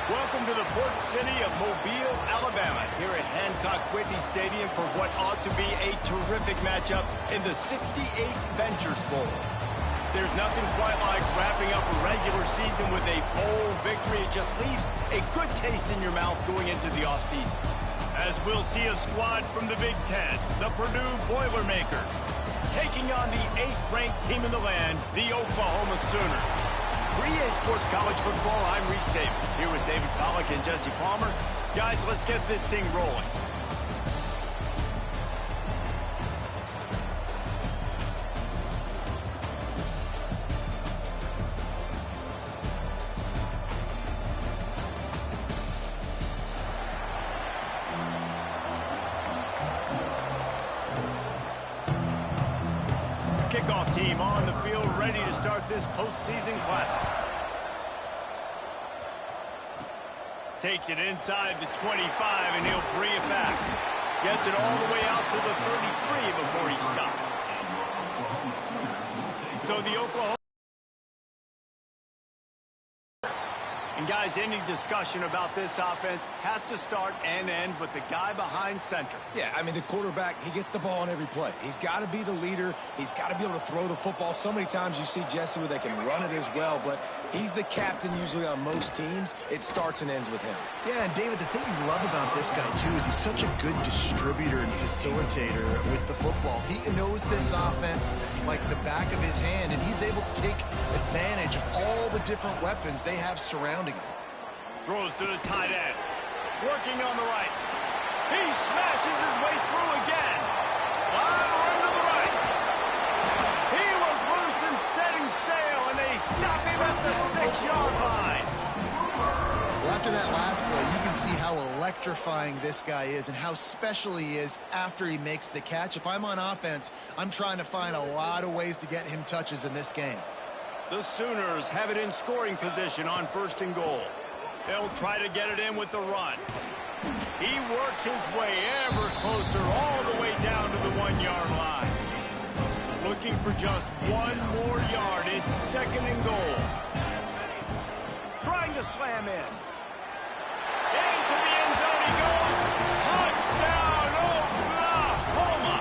Welcome to the port city of Mobile, Alabama, here at Hancock-Whitney Stadium for what ought to be a terrific matchup in the 68th Ventures Bowl. There's nothing quite like wrapping up a regular season with a bowl victory. It just leaves a good taste in your mouth going into the offseason. As we'll see a squad from the Big Ten, the Purdue Boilermakers, taking on the 8th-ranked team in the land, the Oklahoma Sooners. For EA Sports College Football, I'm Reese Davis, here with David Pollack and Jesse Palmer. Guys, let's get this thing rolling. Kickoff team on the field, ready to start this postseason classic. Takes it inside the 25, and he'll bring it back. Gets it all the way out to the 33 before he stopped. So the Oklahoma... And guys, any discussion about this offense has to start and end with the guy behind center. Yeah, I mean, the quarterback, he gets the ball on every play. He's got to be the leader. He's got to be able to throw the football. So many times you see Jesse where they can run it as well, but he's the captain usually on most teams. It starts and ends with him. Yeah, and David, the thing you love about this guy, too, is he's such a good distributor and facilitator with the football. He knows this offense like the back of his hand, and he's able to take advantage of all the different weapons they have surrounding him. Throws to the tight end. Working on the right. He smashes his way through again. Lateral into the right. He was loose and setting sail, and they stop him at the 6-yard line. Well, after that last play, you can see how electrifying this guy is and how special he is after he makes the catch. If I'm on offense, I'm trying to find a lot of ways to get him touches in this game. The Sooners have it in scoring position on 1st and goal. They'll try to get it in with the run. He works his way ever closer all the way down to the 1-yard line. Looking for just one more yard. It's 2nd and goal. Trying to slam in. Into the end zone he goes. Touchdown, Oklahoma!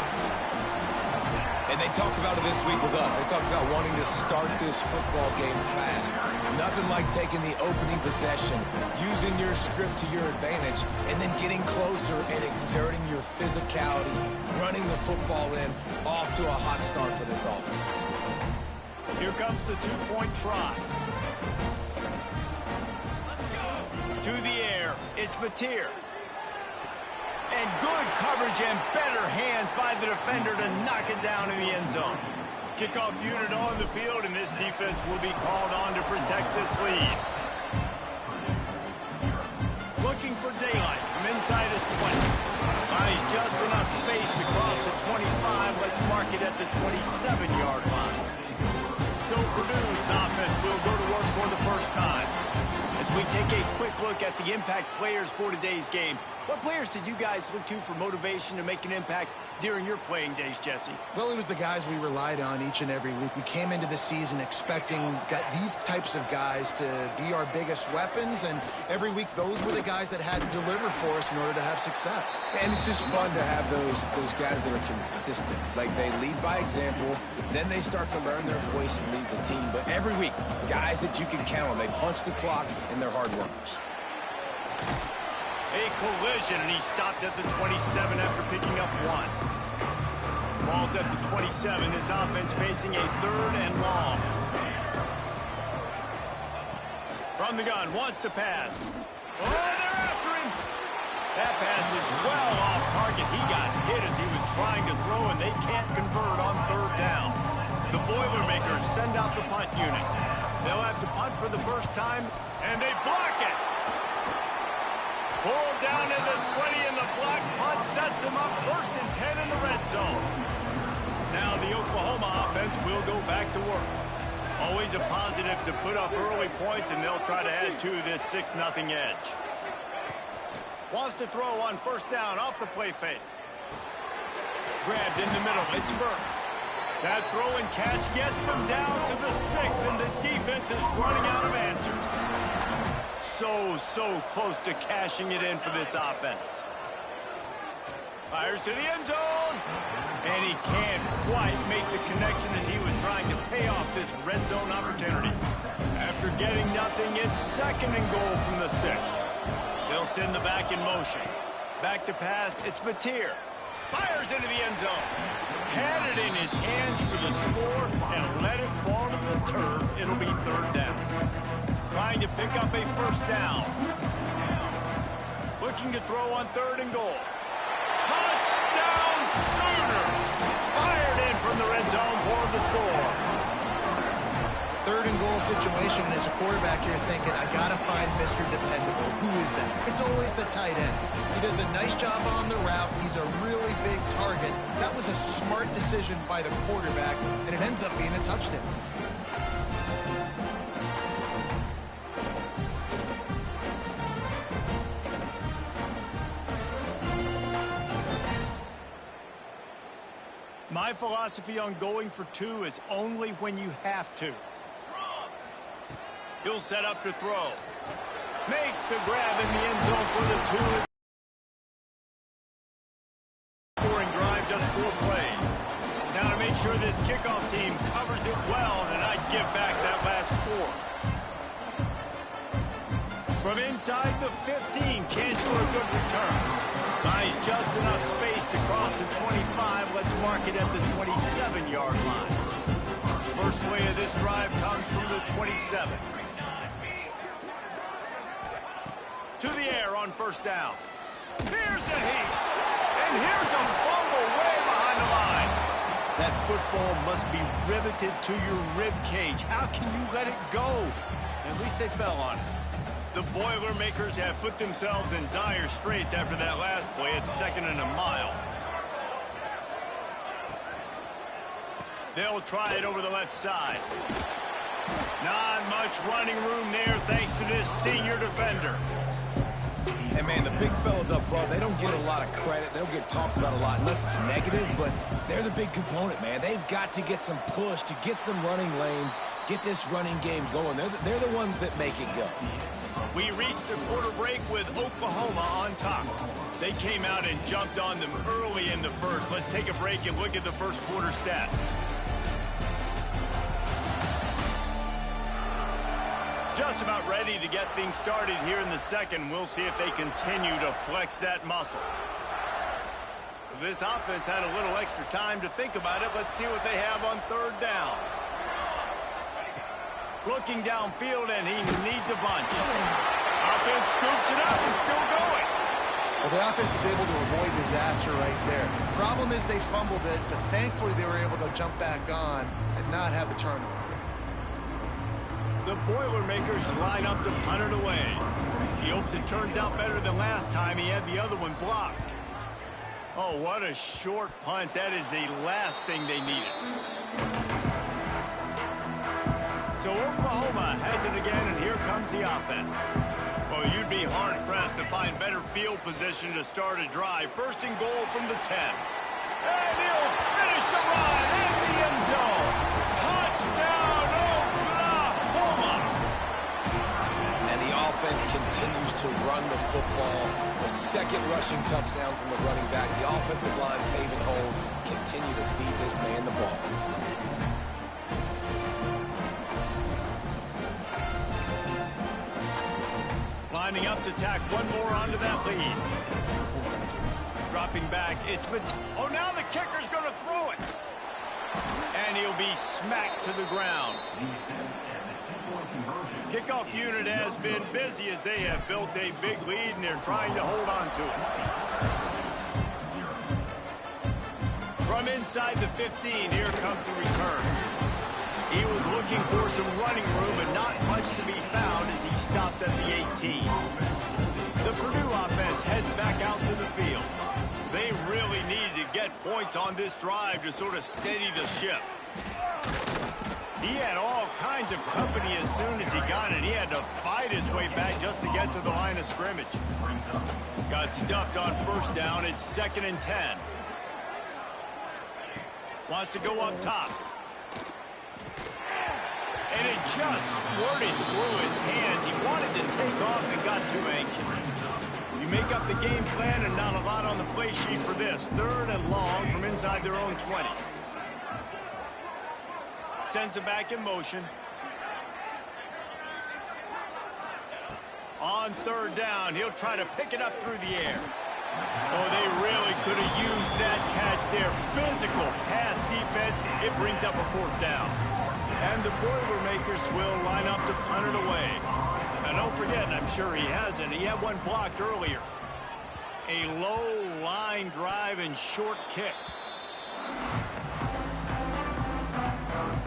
And they talked about it this week with us. They talked about wanting to start this football game fast. Nothing like taking the opening possession, using your script to your advantage, and then getting closer and exerting your physicality, running the football in, off to a hot start for this offense. Here comes the 2-point try. To the air, it's Mateer. And good coverage and better hands by the defender to knock it down in the end zone. Kickoff unit on the field, and this defense will be called on to protect this lead. Looking for daylight from inside his 20. Buys just enough space across the 25. Let's mark it at the 27-yard line. So Purdue's offense will go to work for the first time. As we take a quick look at the impact players for today's game, what players did you guys look to for motivation to make an impact during your playing days, Jesse? Well, it was the guys we relied on each and every week. We came into the season expecting these types of guys to be our biggest weapons, and every week those were the guys that had to deliver for us in order to have success. And it's just fun to have those guys that are consistent. Like, they lead by example, then they start to learn their voice and lead the team. But every week, guys that you can count on. They punch the clock, and they're hard workers. A collision, and he stopped at the 27 after picking up 1. Ball's at the 27. His offense facing a 3rd and long. From the gun, wants to pass. Oh, they're after him. That pass is well off target. He got hit as he was trying to throw, and they can't convert on 3rd down. The Boilermakers send out the punt unit. They'll have to punt for the first time, and they block it. Pulled down to the 20, and the block punt sets them up 1st and 10 in the red zone. Now the Oklahoma offense will go back to work. Always a positive to put up early points, and they'll try to add to this 6-0 edge. Wants to throw on 1st down off the play fake. Grabbed in the middle. It's Burks. That throw and catch gets them down to the 6, and the defense is running out of answers. so close to cashing it in for this offense. Fires to the end zone. And he can't quite make the connection as he was trying to pay off this red zone opportunity. After getting nothing, it's 2nd and goal from the 6. They'll send the back in motion. Back to pass, it's Mateer. Fires into the end zone. Had it in his hands for the score and let it fall to the turf. It'll be 3rd down. Trying to pick up a 1st down. Looking to throw on 3rd and goal. Touchdown Sooners! Fired in from the red zone for the score. 3rd and goal situation. As a quarterback, you're thinking, I got to find Mr. Dependable. Who is that? It's always the tight end. He does a nice job on the route. He's a really big target. That was a smart decision by the quarterback, and it ends up being a touchdown. My philosophy on going for 2 is only when you have to. He'll set up to throw. Makes the grab in the end zone for the 2. Scoring drive, just 4 plays. Now to make sure this kickoff team covers it well and not give back that last score. From inside the 15, chance for a good return. Buys just enough space to cross the 25. Let's mark it at the 27-yard line. First play of this drive comes from the 27. To the air on 1st down. Here's a heat. And here's a fumble way behind the line. That football must be riveted to your rib cage. How can you let it go? At least they fell on it. The Boilermakers have put themselves in dire straits after that last play at 2nd and a mile. They'll try it over the left side. Not much running room there thanks to this senior defender. And, man, the big fellas up front, they don't get a lot of credit. They'll get talked about a lot unless it's negative, but they're the big component, man. They've got to get some push, to get some running lanes, get this running game going. They're the ones that make it go. We reached the quarter break with Oklahoma on top. They came out and jumped on them early in the first. Let's take a break and look at the first quarter stats. Just about ready to get things started here in the second. We'll see if they continue to flex that muscle. This offense had a little extra time to think about it. Let's see what they have on 3rd down. Looking downfield, and he needs a bunch. Offense scoops it up and still going. Well, the offense is able to avoid disaster right there. Problem is they fumbled it, but thankfully they were able to jump back on and not have a turnover. The Boilermakers line up to punt it away. He hopes it turns out better than last time. He had the other one blocked. Oh, what a short punt. That is the last thing they needed. So Oklahoma has it again, and here comes the offense. Well, you'd be hard-pressed to find better field position to start a drive. 1st and goal from the 10. And he'll finish the run in the end zone. Touchdown, Oklahoma! And the offense continues to run the football. The 2nd rushing touchdown from the running back. The offensive line paving holes. Continue to feed this man the ball. Lining up to tack one more onto that lead. Dropping back, it's... Oh, now the kicker's going to throw it. And he'll be smacked to the ground. Kickoff unit has been busy as they have built a big lead, and they're trying to hold on to it. From inside the 15, here comes the return. He was looking for some running room, but not much to be found as he stopped at the 18. The Purdue offense heads back out to the field. They really need to get points on this drive to sort of steady the ship. He had all kinds of company as soon as he got it. He had to fight his way back just to get to the line of scrimmage. Got stuffed on 1st down. It's 2nd and 10. Wants to go up top. And it just squirted through his hands. He wanted to take off and got too anxious. You make up the game plan and not a lot on the play sheet for this. 3rd and long from inside their own 20. Sends it back in motion. On 3rd down, he'll try to pick it up through the air. Oh, they really could have used that catch there. Physical pass defense. It brings up a 4th down. And the Boilermakers will line up to punt it away. Now, don't forget, and I'm sure he hasn't, he had one blocked earlier. A low line drive and short kick.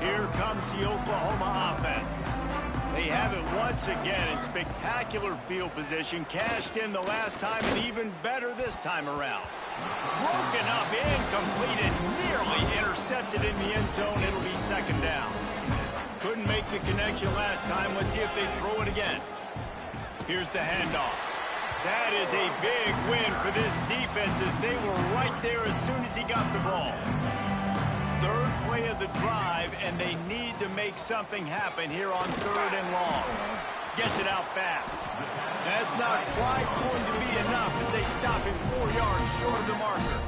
Here comes the Oklahoma offense. They have it once again in spectacular field position. Cashed in the last time and even better this time around. Broken up, incomplete, and nearly intercepted in the end zone. It'll be 2nd down. Couldn't make the connection last time. Let's see if they throw it again. Here's the handoff. That is a big win for this defense as they were right there as soon as he got the ball. 3rd play of the drive, and they need to make something happen here on 3rd and long. Gets it out fast. That's not quite going to be enough as they stop him 4 yards short of the marker.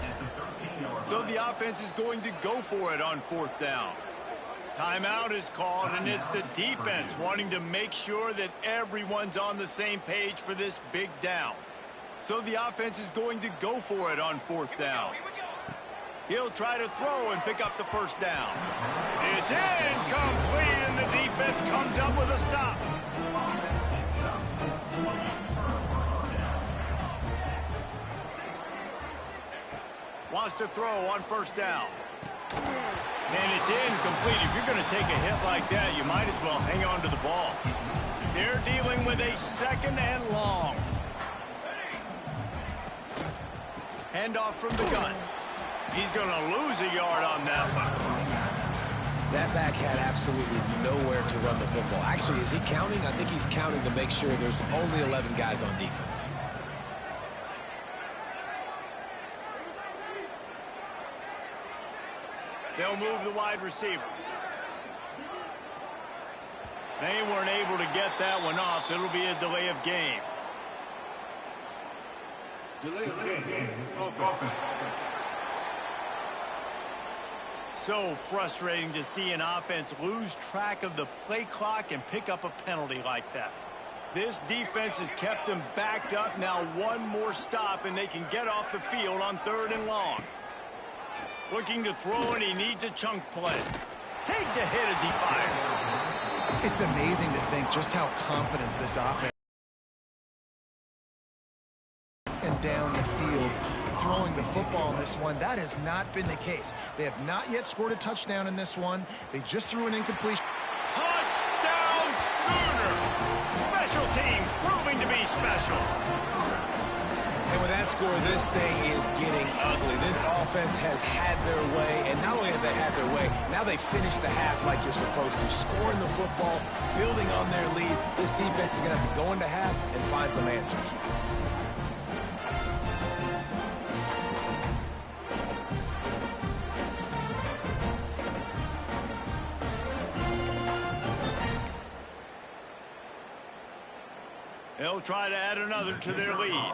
So the offense is going to go for it on 4th down. Timeout is called, and it's the defense wanting to make sure that everyone's on the same page for this big down. So the offense is going to go for it on 4th down. He'll try to throw and pick up the 1st down. It's incomplete, and the defense comes up with a stop. Wants to throw on 1st down. And it's incomplete. If you're going to take a hit like that, you might as well hang on to the ball. They're dealing with a 2nd and long. Handoff from the gun. He's going to lose a yard on that one. That back had absolutely nowhere to run the football. Actually, is he counting? I think he's counting to make sure there's only 11 guys on defense. They'll move the wide receiver. They weren't able to get that one off. It'll be a delay of game. Delay of game. So frustrating to see an offense lose track of the play clock and pick up a penalty like that. This defense has kept them backed up. Now one more stop and they can get off the field on 3rd and long. Looking to throw, and he needs a chunk play. Takes a hit as he fires. It's amazing to think just how confident this offense and down the field throwing the football in this one. That has not been the case. They have not yet scored a touchdown in this one. They just threw an incompletion. Touchdown Sooner! Special teams proving to be special. And with that score, this thing is getting ugly. This offense has had their way, and not only have they had their way, now they finish the half like you're supposed to, scoring the football, building on their lead. This defense is going to have to go into half and find some answers. They'll try to add another to their lead.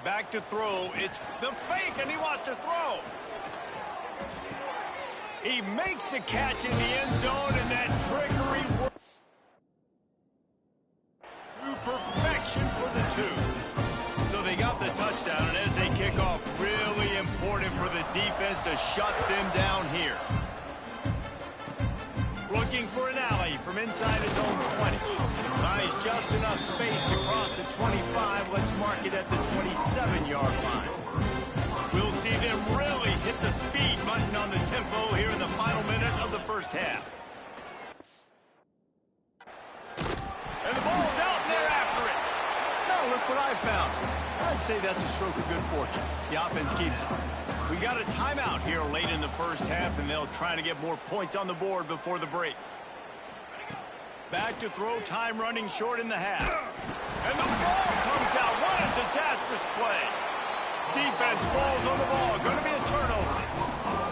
Back to throw. It's the fake, and he wants to throw. He makes the catch in the end zone, and that trickery works to perfection for the 2. So they got the touchdown, and as they kick off, really important for the defense to shut them down here. Looking for an alley from inside his own 20. Buys just enough space to cross the 25. Let's mark it at the 27-yard line. We'll see them really hit the speed button on the tempo here in the final minute of the 1st half. And the ball's out, and they're after it. Now look what I found. I'd say that's a stroke of good fortune. The offense keeps it. We got a timeout here late in the 1st half, and they'll try to get more points on the board before the break. Back to throw, time running short in the half. And the ball comes out. What a disastrous play. defense falls on the ball. Going to be a turnover.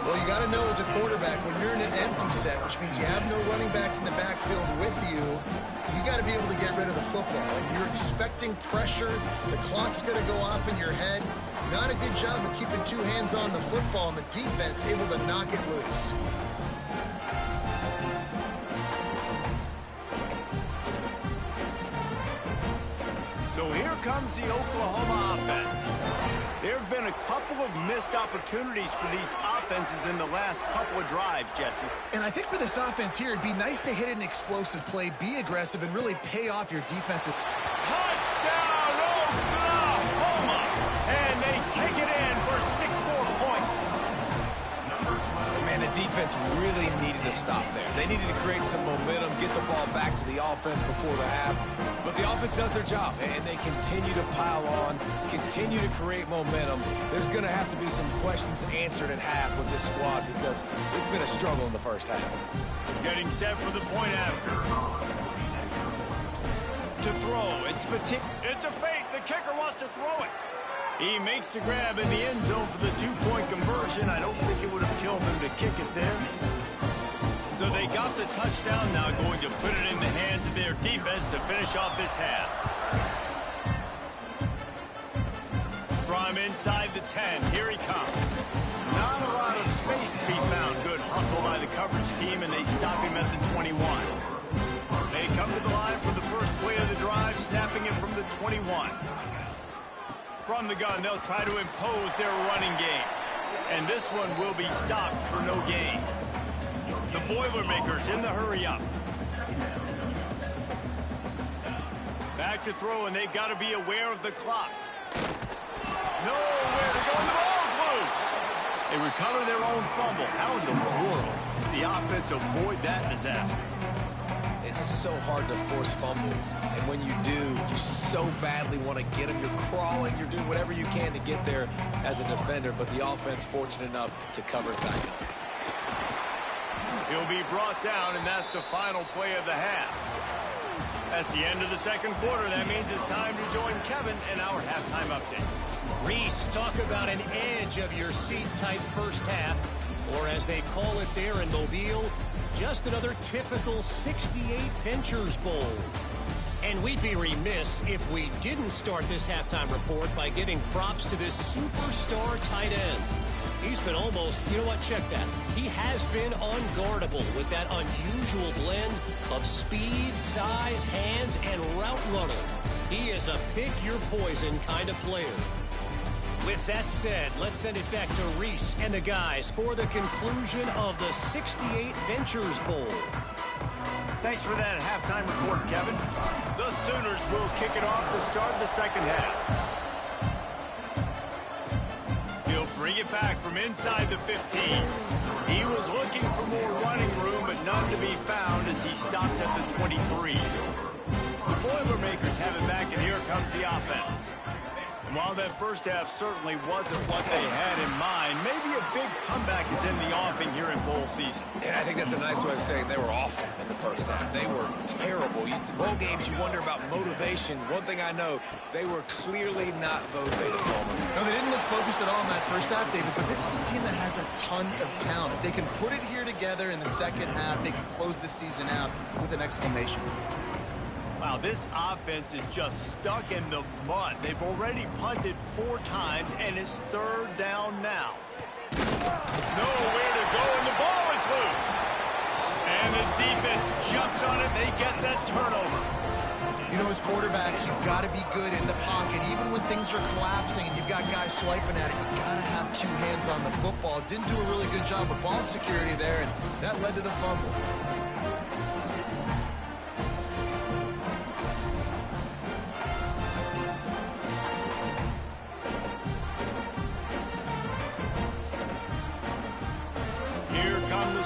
Well, you got to know as a quarterback, when you're in an empty set, which means you have no running backs in the backfield with you, you got to be able to get rid of the football. And you're expecting pressure. The clock's going to go off in your head. Not a good job of keeping two hands on the football, and the defense able to knock it loose. So here comes the Oklahoma offense. There have been a couple of missed opportunities for these offenses in the last couple of drives, Jesse. And I think for this offense here, it'd be nice to hit an explosive play, be aggressive, and really pay off your defensive. Touchdown, Oklahoma! And they take it in for 6 more points. Man, the defense really needed to stop there. They needed to create some momentum, get the ball back to the offense before the half. But the offense does their job, and they continue to pile on, continue to create momentum. There's going to have to be some questions answered at half with this squad because it's been a struggle in the first half. Getting set for the point after. To throw, it's a fake. The kicker wants to throw it. He makes the grab in the end zone for the 2-point conversion. I don't think it would have killed him to kick it there. So they got the touchdown, now going to put it in the hands of their defense to finish off this half. From inside the 10, here he comes. Not a lot of space to be found. Good hustle by the coverage team, and they stop him at the 21. They come to the line for the first play of the drive, snapping it from the 21. From the gun, they'll try to impose their running game. And this one will be stopped for no gain. The Boilermakers in the hurry-up. Back to throw, and they've got to be aware of the clock. Nowhere to go. The ball's loose. They recover their own fumble. How in the world did the offense avoid that disaster? It's so hard to force fumbles, and when you do, you so badly want to get them. You're crawling, you're doing whatever you can to get there as a defender, but the offense fortunate enough to cover it back up. He'll be brought down, and that's the final play of the half. That's the end of the second quarter. That means it's time to join Kevin in our halftime update. Reese, talk about an edge of your seat type first half, or as they call it there in Mobile, just another typical 68 Ventures Bowl. And we'd be remiss if we didn't start this halftime report by giving props to this superstar tight end. He's been almost, you know what, check that. He has been unguardable with that unusual blend of speed, size, hands, and route running. He is a pick-your-poison kind of player. With that said, let's send it back to Reese and the guys for the conclusion of the 68 Ventures Bowl. Thanks for that halftime report, Kevin. The Sooners will kick it off to start the second half. He'll bring it back from inside the 15. He was looking for more running room, but none to be found as he stopped at the 23. The Boilermakers have it back, and here comes the offense. And while that first half certainly wasn't what they had in mind, maybe a big comeback is in the offing here in bowl season. And I think that's a nice way of saying they were awful in the first half. They were terrible. Bowl games, you wonder about motivation. One thing I know, they were clearly not motivated. No, they didn't look focused at all in that first half, David, but this is a team that has a ton of talent. If they can put it here together in the second half, they can close the season out with an exclamation. Wow, this offense is just stuck in the mud. They've already punted 4 times, and it's third down now. Nowhere to go, and the ball is loose. And the defense jumps on it. They get that turnover. You know, as quarterbacks, you've got to be good in the pocket. Even when things are collapsing and you've got guys swiping at it, you've got to have 2 hands on the football. Didn't do a really good job of ball security there, and that led to the fumble.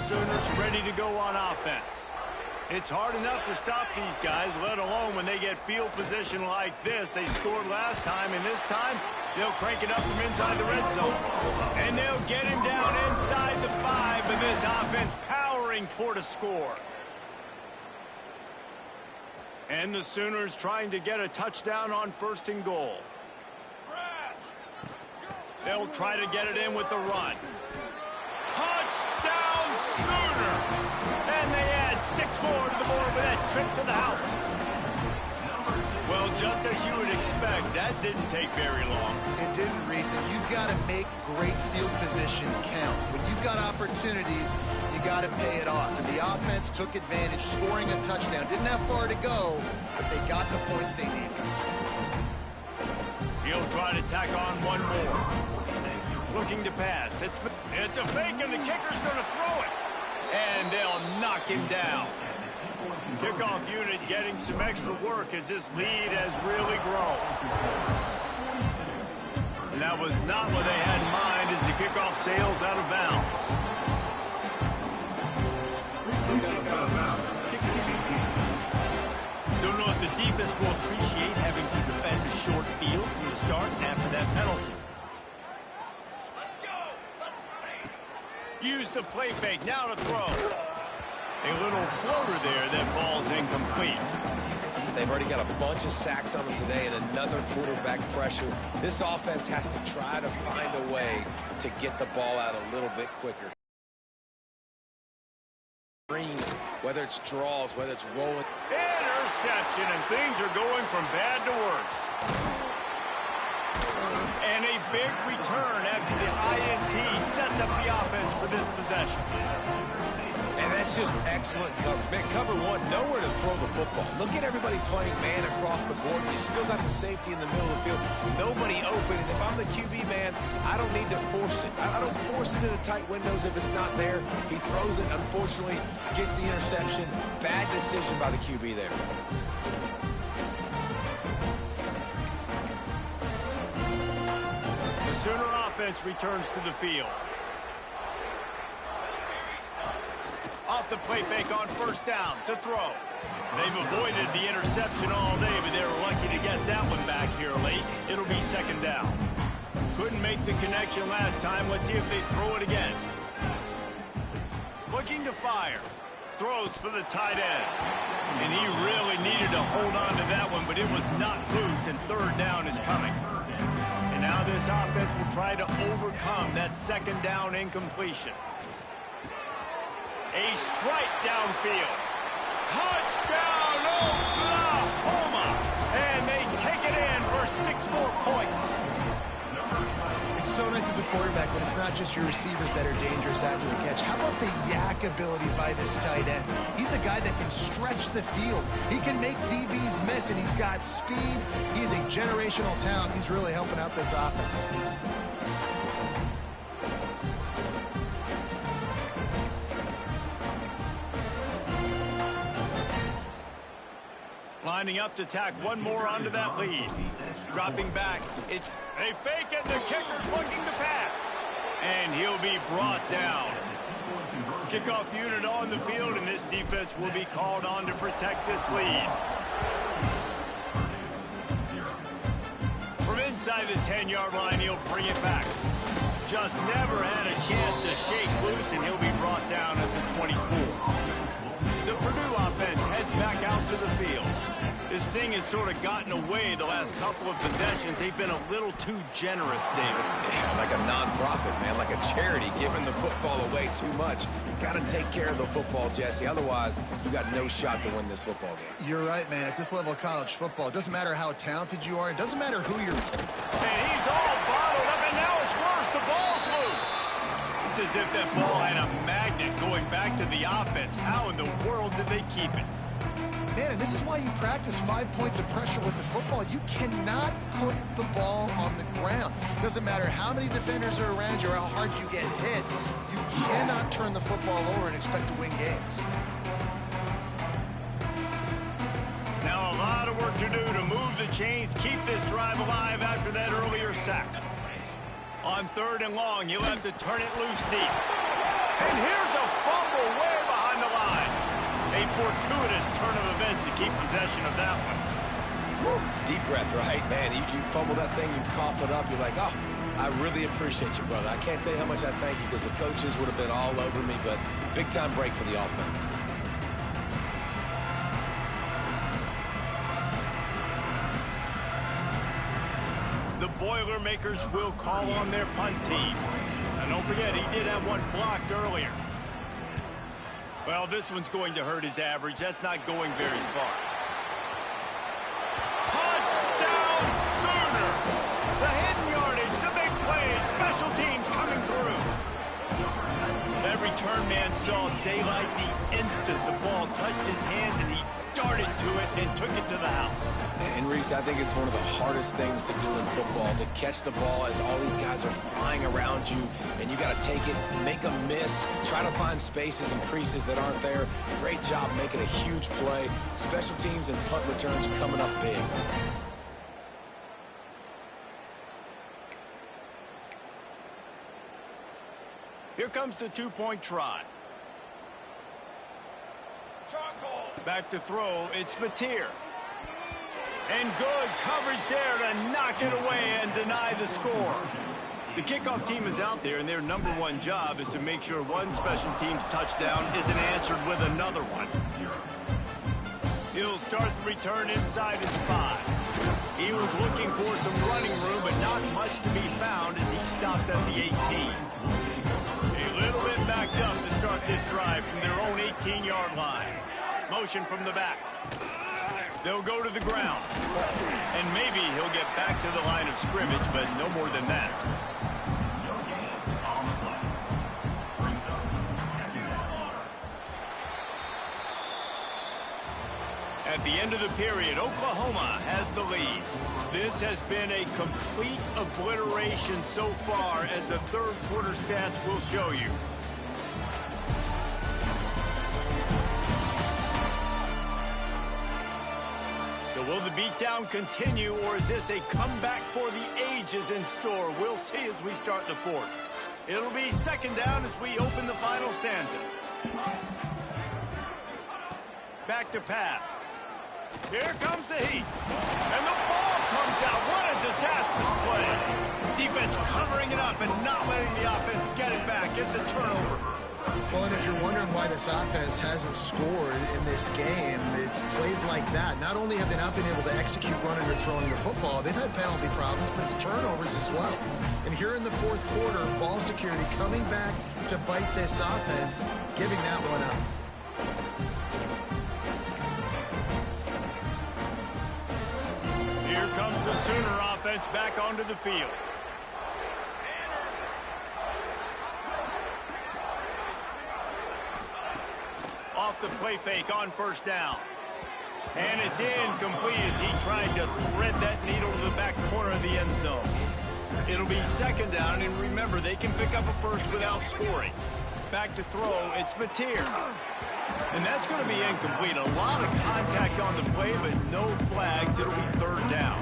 Sooners ready to go on offense. It's hard enough to stop these guys, let alone when they get field position like this. They scored last time, and this time they'll crank it up from inside the red zone. And they'll get him down inside the 5, but this offense powering toward a score. And the Sooners trying to get a touchdown on 1st and goal. They'll try to get it in with the run. Touchdown Sooners! And they add 6 more to the board with that trip to the house. Well, just as you would expect, that didn't take very long. It didn't, Reese, and you've got to make great field position count. When you've got opportunities, you got to pay it off. And the offense took advantage, scoring a touchdown. Didn't have far to go, but they got the points they needed. He'll try to tack on one more. Looking to pass. It's a fake, and the kicker's going to throw it. And they'll knock him down. Kickoff unit getting some extra work as this lead has really grown. And that was not what they had in mind as the kickoff sails out of bounds. Don't know if the defense will appreciate having to defend a short field from the start after that penalty. Use the play fake, now to throw. A little floater there that falls incomplete. They've already got a bunch of sacks on them today and another quarterback pressure. This offense has to try to find a way to get the ball out a little bit quicker. Whether it's draws, whether it's rolling. Interception, and things are going from bad to worse. And a big return after the INT sets up the offense for this possession. And that's just excellent coverage. Man, cover one, nowhere to throw the football. Look at everybody playing man across the board. You still got the safety in the middle of the field. Nobody open. And if I'm the QB, man, I don't need to force it. I don't force it into tight windows if it's not there. He throws it, unfortunately, gets the interception. Bad decision by the QB there. The Sooner offense returns to the field. Off the play fake on first down to throw. They've avoided the interception all day, but they were lucky to get that one back here late. It'll be second down. Couldn't make the connection last time. Let's see if they throw it again. Looking to fire. Throws for the tight end. And he really needed to hold on to that one, but it was not loose, and third down is coming. And now this offense will try to overcome that second down incompletion. A strike downfield. Touchdown, Oklahoma! And they take it in for 6 more points. It's so nice as a quarterback when it's not just your receivers that are dangerous after the catch. How about the yak ability by this tight end? He's a guy that can stretch the field. He can make DBs miss, and he's got speed. He's a generational talent. He's really helping out this offense. Lining up to tack one more onto that lead. Dropping back. It's a fake, and the kicker's looking to pass. And he'll be brought down. Kickoff unit on the field, and this defense will be called on to protect this lead. From inside the 10-yard line, he'll bring it back. Just never had a chance to shake loose, and he'll be brought down at the 24. The Purdue offense heads back out to the field. This thing has sort of gotten away the last couple of possessions. They've been a little too generous, David. Yeah, like a nonprofit, man, like a charity, giving the football away too much. Got to take care of the football, Jesse. Otherwise, you got no shot to win this football game. You're right, man. At this level of college football, it doesn't matter how talented you are. It doesn't matter who you're. And he's all bottled up, and now it's worse. The ball's loose. It's as if that ball had a magnet going back to the offense. How in the world did they keep it? Man, and this is why you practice 5 points of pressure with the football. You cannot put the ball on the ground. Doesn't matter how many defenders are around you or how hard you get hit. You cannot turn the football over and expect to win games. Now a lot of work to do to move the chains, keep this drive alive after that earlier sack. On third and long, you'll have to turn it loose deep. And here's a fumble way behind the line. A fortuitous turn of events to keep possession of that one. Woo. Deep breath, right? Man, you fumble that thing, you cough it up, you're like, oh, I really appreciate you, brother. I can't tell you how much I thank you because the coaches would have been all over me, but big-time break for the offense. The Boilermakers will call on their punt team. And don't forget, he did have one blocked earlier. Well, this one's going to hurt his average. That's not going very far. Touchdown Sooners! The hidden yardage, the big plays, special teams coming through. That return man saw daylight the instant the ball touched his hands, and he darted to it and took it to the house. And Reese, I think it's one of the hardest things to do in football, to catch the ball as all these guys are flying around you, and you got to take it, make a miss, try to find spaces and creases that aren't there. Great job making a huge play. Special teams and punt returns coming up big. Here comes the two-point try. Back to throw, it's Mateer. And good coverage there to knock it away and deny the score. The kickoff team is out there, and their #1 job is to make sure one special team's touchdown isn't answered with another one. He'll start the return inside his 5. He was looking for some running room, but not much to be found as he stopped at the 18. A little bit backed up to start this drive from their own 18-yard line. Motion from the back. They'll go to the ground. And maybe he'll get back to the line of scrimmage, but no more than that. At the end of the period, Oklahoma has the lead. This has been a complete obliteration so far, as the third quarter stats will show you. So will the beatdown continue, or is this a comeback for the ages in store? We'll see as we start the fourth. It'll be second down as we open the final stanza. Back to pass. Here comes the heat. And the ball comes out. What a disastrous play. Defense covering it up and not letting the offense get it back. It's a turnover. Well, and if you're wondering why this offense hasn't scored in this game, it's plays like that. Not only have they not been able to execute running or throwing the football, they've had penalty problems, but it's turnovers as well. And here in the fourth quarter, ball security coming back to bite this offense, giving that one up. Here comes the Sooner offense back onto the field. Off the play fake on first down. And it's incomplete as he tried to thread that needle to the back corner of the end zone. It'll be second down, and remember, they can pick up a first without scoring. Back to throw, it's Mateer. And that's going to be incomplete. A lot of contact on the play, but no flags. It'll be third down.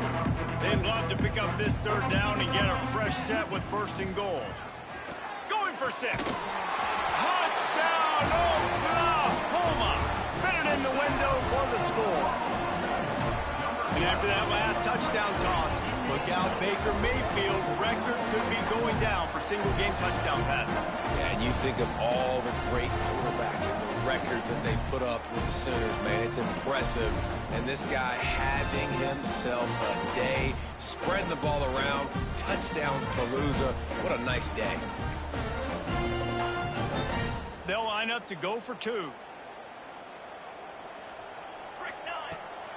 They'd love to pick up this third down and get a fresh set with first and goal. Going for 6. Touchdown, Oklahoma! Fitted in the window for the score. And after that last touchdown toss, look out, Baker Mayfield record could be going down for single-game touchdown passes. Yeah, and you think of all the great quarterbacks and the records that they put up with the Sooners, man. It's impressive. And this guy having himself a day, spreading the ball around, touchdowns palooza. What a nice day. They'll line up to go for 2.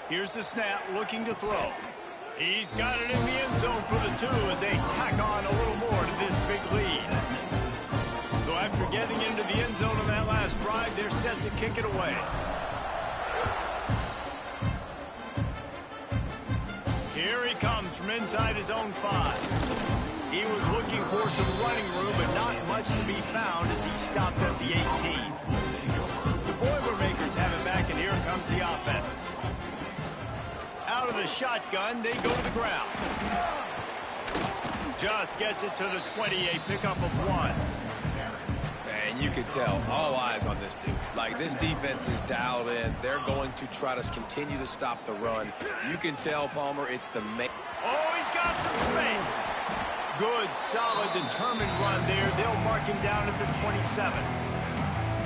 Here's the snap, looking to throw. He's got it in the end zone for the 2 as they tack on a little more to this big lead. So after getting into the end zone on that last drive, they're set to kick it away. Here he comes from inside his own 5. He was looking for some running room, but not much to be found as he stopped at the 18. The Boilermakers have it back, and here comes the offense. Out of the shotgun, they go to the ground. Just gets it to the 20, a pickup of 1. And you can tell, all eyes on this dude. Like, this defense is dialed in. They're going to try to continue to stop the run. You can tell, Palmer, it's the main. Oh, he's got some space. Good, solid, determined run there. They'll mark him down at the 27.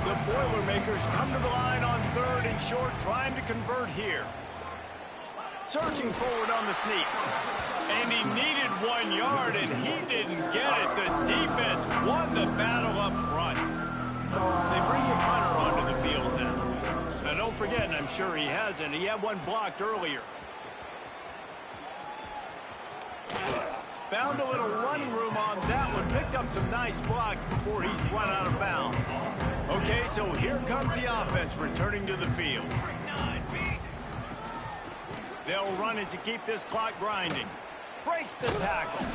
The Boilermakers come to the line on 3rd and short, trying to convert here. Searching forward on the sneak. And he needed 1 yard, and he didn't get it. The defense won the battle up front. They bring the punter onto the field now. Now, don't forget, and I'm sure he hasn't, he had one blocked earlier. Found a little running room on that one. Picked up some nice blocks before he's run out of bounds. Okay, so here comes the offense returning to the field. They'll run it to keep this clock grinding. Breaks the tackle.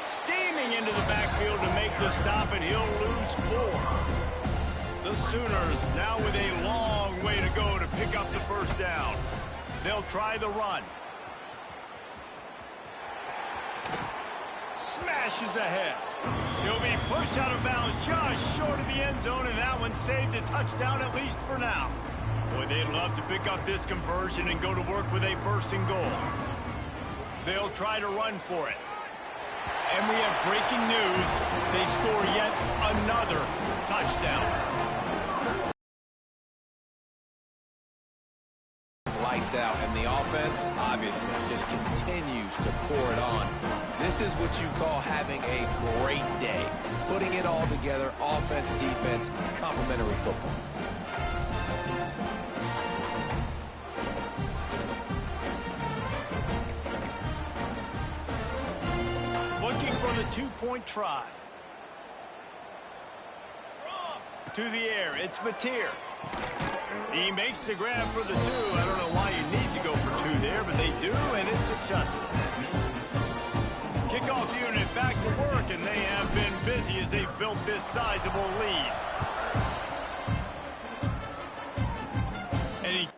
Steaming into the backfield to make the stop, and he'll lose 4. The Sooners now with a long way to go to pick up the first down. They'll try the run. Smashes ahead. He'll be pushed out of bounds just short of the end zone, and that one saved a touchdown at least for now. Boy, they'd love to pick up this conversion and go to work with a 1st and goal. They'll try to run for it. And we have breaking news. They score yet another touchdown. Lights out, and the offense obviously just continues to pour it on. This is what you call having a great day. Putting it all together, offense, defense, complementary football. Looking for the 2-point try. To the air, it's Mateer. He makes the grab for the 2. I don't know why you need to go for 2 there, but they do, and it's successful. Kickoff unit back to work, and they have been busy as they've built this sizable lead. And he...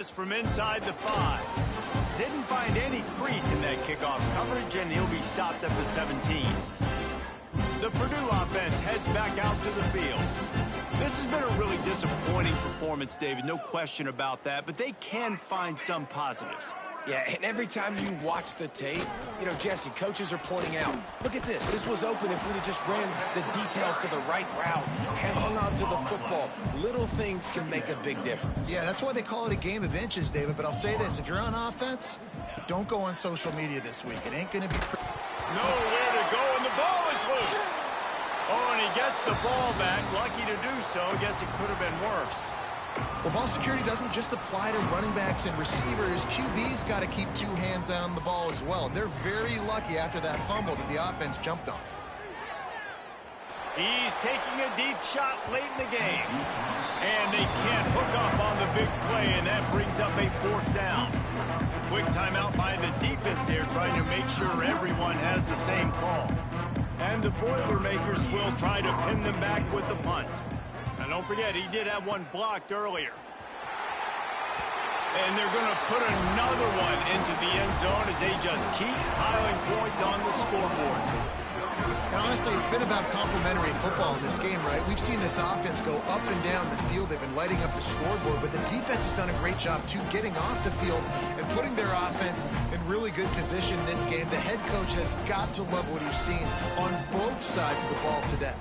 this from inside the 5. Didn't find any crease in that kickoff coverage, and he'll be stopped at the 17. The Purdue offense heads back out to the field. This has been a really disappointing performance, David, no question about that, but they can find some positives. Yeah, and every time you watch the tape, you know, Jesse, coaches are pointing out, look at this. This was open if we'd have just ran the details to the right route, hung on to the football. Little things can make a big difference. Yeah, that's why they call it a game of inches, David. But I'll say this, if you're on offense, don't go on social media this week. It ain't going to be... Nowhere to go, and the ball is loose. Oh, and he gets the ball back. Lucky to do so. I guess it could have been worse. Well, ball security doesn't just apply to running backs and receivers. QB's got to keep 2 hands on the ball as well. They're very lucky after that fumble that the offense jumped on. He's taking a deep shot late in the game. And they can't hook up on the big play, and that brings up a 4th down. Quick timeout by the defense there, trying to make sure everyone has the same call. And the Boilermakers will try to pin them back with the punt. And don't forget, he did have one blocked earlier. And they're going to put another one into the end zone as they just keep piling points on the scoreboard. And honestly, it's been about complementary football in this game, right? We've seen this offense go up and down the field. They've been lighting up the scoreboard, but the defense has done a great job, too, getting off the field and putting their offense in really good position in this game. The head coach has got to love what he's seen on both sides of the ball today.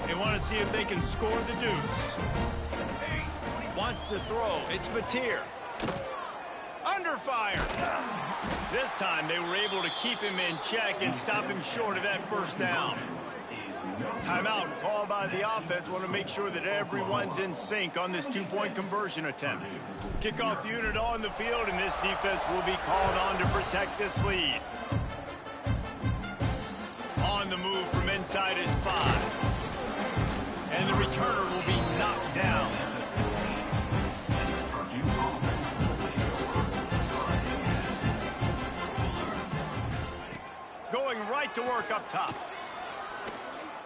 They want to see if they can score the deuce. Wants to throw. It's Mateer. Under fire. This time they were able to keep him in check and stop him short of that 1st down. Timeout called by the offense. Want to make sure that everyone's in sync on this 2-point conversion attempt. Kickoff unit on the field, and this defense will be called on to protect this lead. On the move from inside his 5. And the returner will be knocked down. Going right to work up top.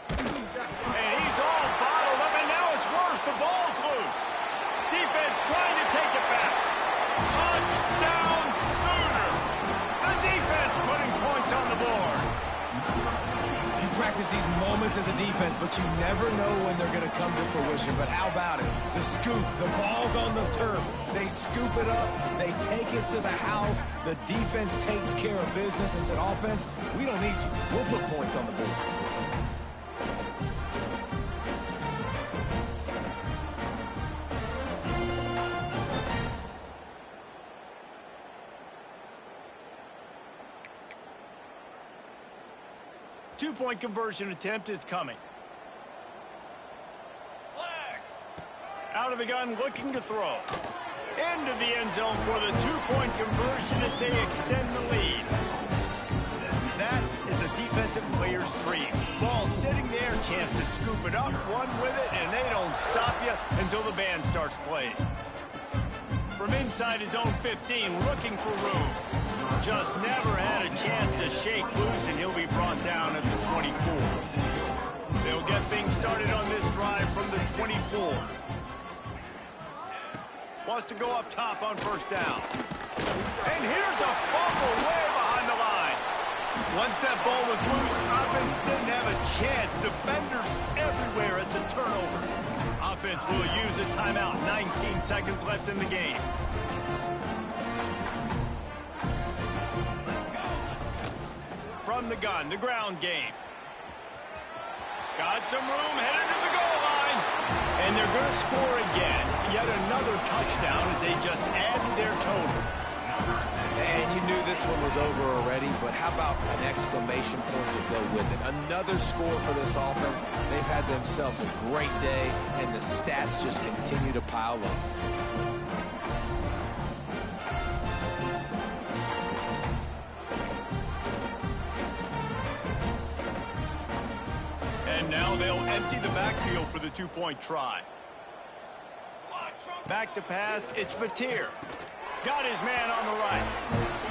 And he's all bottled up, and now it's worse. The ball's loose. Defense trying to take it back. Touchdown Sooners. The defense putting points on the board. You practice these moments as a defense, but you never know when they're going to come to fruition. But how about it? The scoop, the ball's on the turf. They scoop it up. They take it to the house. The defense takes care of business and said, offense, we don't need you. We'll put points on the board. Two-point conversion attempt is coming. Out of the gun, looking to throw. Into the end zone for the 2-point conversion as they extend the lead. That is a defensive player's dream. Ball sitting there, chance to scoop it up, run with it, and they don't stop you until the band starts playing. From inside his own 15, looking for room. Just never had a chance to shake loose, and he'll be brought down at the 24. They'll get things started on this drive from the 24. Wants to go up top on 1st down. And here's a fumble way behind the line. Once that ball was loose, offense didn't have a chance. Defenders everywhere. It's a turnover. Offense will use a timeout. 19 seconds left in the game. From the gun, the ground game. Got some room, headed to the goal line. And they're going to score again. Yet another touchdown as they just add to their total. And you knew this one was over already, but how about an exclamation point to go with it? Another score for this offense. They've had themselves a great day, and the stats just continue to pile up. And now they'll empty the backfield for the 2-point try. Back to pass, it's Mateer. Got his man on the right.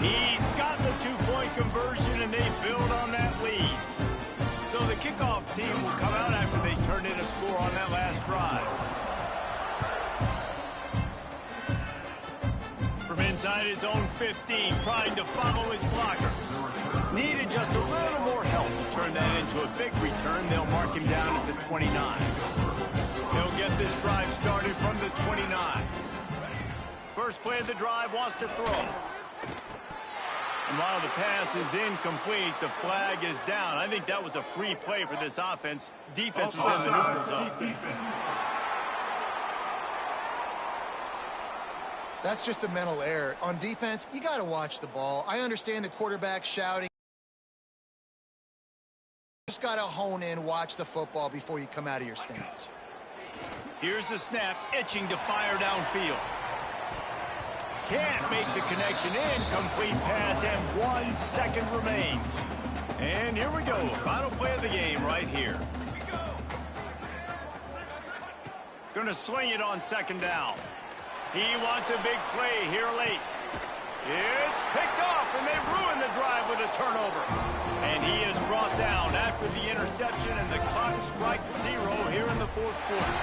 He's got the 2-point conversion, and they build on that lead. So the kickoff team will come out after they turn in a score on that last drive. inside his own 15, trying to follow his blockers. Needed just a little more help to turn that into a big return. They'll mark him down at the 29. He'll get this drive started from the 29. First play of the drive, wants to throw. And while the pass is incomplete, the flag is down. I think that was a free play for this offense. Defense was in the neutral zone. That's just a mental error. On defense, you got to watch the ball. I understand the quarterback shouting. Just got to hone in, watch the football before you come out of your stance. Here's the snap, itching to fire downfield. Can't make the connection. Incomplete pass, and 1 second remains. And here we go. Final play of the game right here. Gonna sling it on second down. He wants a big play here late. It's picked off, and they ruin the drive with a turnover. And he is brought down after the interception, and the clock strikes 0 here in the fourth quarter.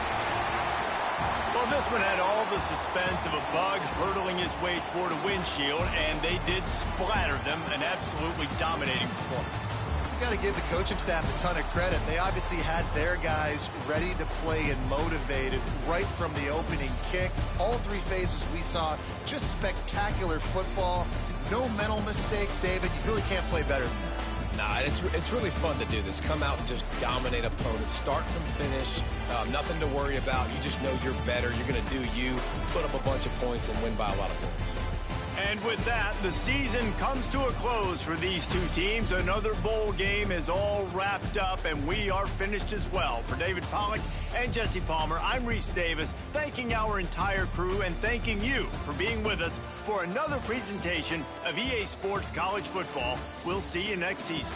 Well, this one had all the suspense of a bug hurtling his way toward a windshield, and they did splatter them. An absolutely dominating performance. You got to give the coaching staff a ton of credit. They obviously had their guys ready to play and motivated right from the opening kick. All 3 phases we saw, just spectacular football. No mental mistakes, David. You really can't play better than that. Nah, it's really fun to do this. Come out and just dominate opponents. Start from finish. Nothing to worry about. You just know you're better. You're going to do you, put up a bunch of points, and win by a lot of points. And with that, the season comes to a close for these two teams. Another bowl game is all wrapped up, and we are finished as well. For David Pollack and Jesse Palmer, I'm Reese Davis, thanking our entire crew and thanking you for being with us for another presentation of EA Sports College Football. We'll see you next season.